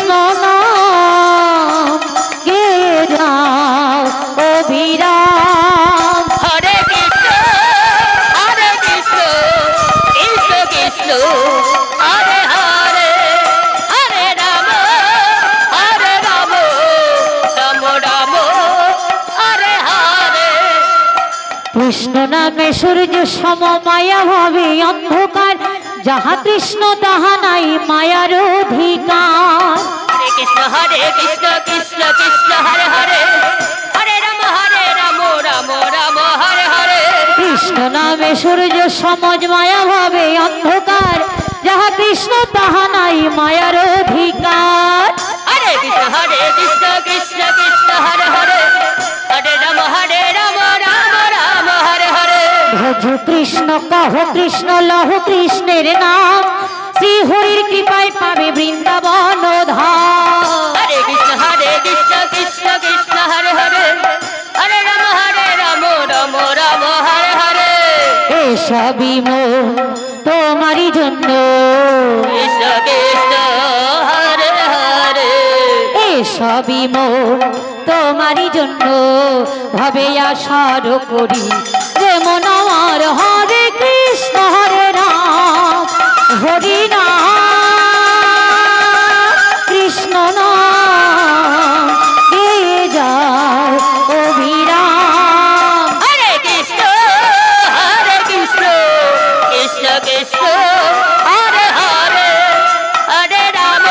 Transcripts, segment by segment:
কৃষ্ণ নাম গে যাও অবিরাম। হরে কৃষ্ণ কৃষ্ণ কৃষ্ণ হরে হরে, হরে রাম রাম রাম হরে হরে। কৃষ্ণ নামে সূর্য সম মায়া ভাবে অন্ধকার, যাহা কৃষ্ণ তাহা নাই মায়ার অধিকার। হরে কৃষ্ণ কৃষ্ণ কৃষ্ণ হরে হরে, হরে রাম রাম রাম হরে হরে। কৃষ্ণ নামে সূর্য সমজ মায়া ভাবে অন্ধকার, যাহা কৃষ্ণ তাহা নাই মায়ার অধিকার। হরে কৃষ্ণ কৃষ্ণ কৃষ্ণ হরে হরে, হরে রাম রাম হরে হরে। ভজ কৃষ্ণ কহ কৃষ্ণ লহ কৃষ্ণের নাম, শ্রী হরির কৃপায় পাবে বৃন্দাবন ধাম। হরে কৃষ্ণ কৃষ্ণ কৃষ্ণ হরে হরে, হরে রাম রাম রাম হরে হরে। এ সবই মন তোমারই জন্য, কৃষ্ণ কৃষ্ণ হরে হরে। এ সবই মন তোমারই জন্য, ভাবে আশার করি যে মন আমার হরে কৃষ্ণ হরে রাম হরি নাম কৃষ্ণ নাম গে যাও অবিরাম। হরে কৃষ্ণ কৃষ্ণ কৃষ্ণ হরে হরে, হরে রাম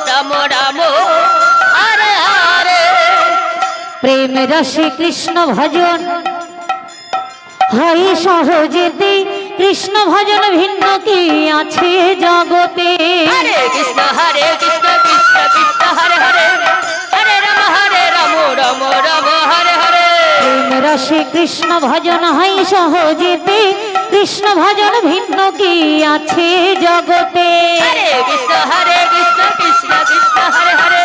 রাম রাম হরে হরে। প্রেম রসে কৃষ্ণ ভজন হয় সহজেতে, কৃষ্ণ ভজন ভিন্ন কি আছে জগতে। হরে কৃষ্ণ কৃষ্ণ কৃষ্ণ হরে হরে, হরে রাম রাম রাম হরে হরে। প্রেম রসে কৃষ্ণ ভজন হয় সহজেতে, কৃষ্ণ ভজন ভিন্ন কি আছে জগতে। হরে কৃষ্ণ কৃষ্ণ কৃষ্ণ হরে হরে,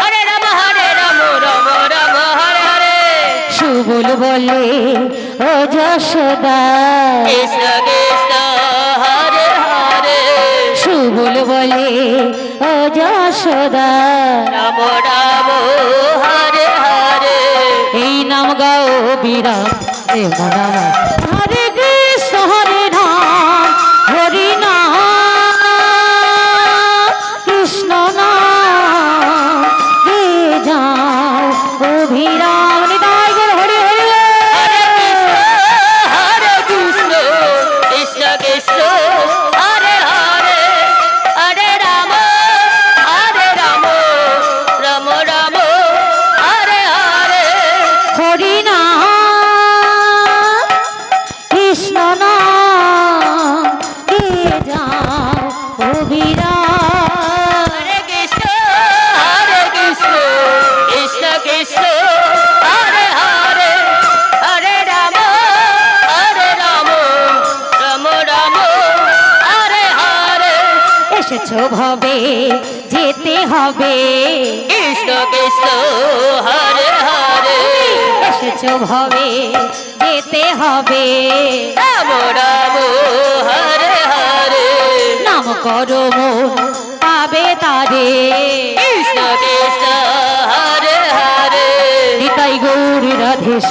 হরে রাম রাম রাম হরে হরে। সুবল বলে ও যশোদা, কৃষ্ণ কৃষ্ণ হরে হরে, সুবল বলে ও যশোদা, রাম রাম হরে হরে। এই নাম গাও বিরাম এমন আমার হরে কৃষ্ণ হরে রাম হরি নাম কৃষ্ণ নাম গে যাও অভিরাম। নিতাই গৌর হরি হরি। হরে কৃষ্ণ কৃষ্ণ কৃষ্ণ হরে হরে, হরে রাম রাম রাম হরে হরে। হরি নাম কৃষ্ণ নাম গে যাও অভিরাম। হরে কৃষ্ণ কৃষ্ণ কৃষ্ণ হরে হরে, হরে রাম রাম রাম হরে হরে। এসেছো ভবে যেতে হবে, কৃষ্ণ কৃষ্ণ হরে হরে, এসেছো ভবে যেতে হবে। রাম রাম হরে হরে, নাম করো মন পাবে তারে, কৃষ্ণ কৃষ্ণ হরে হরে। নিতাই গৌর রাধেশ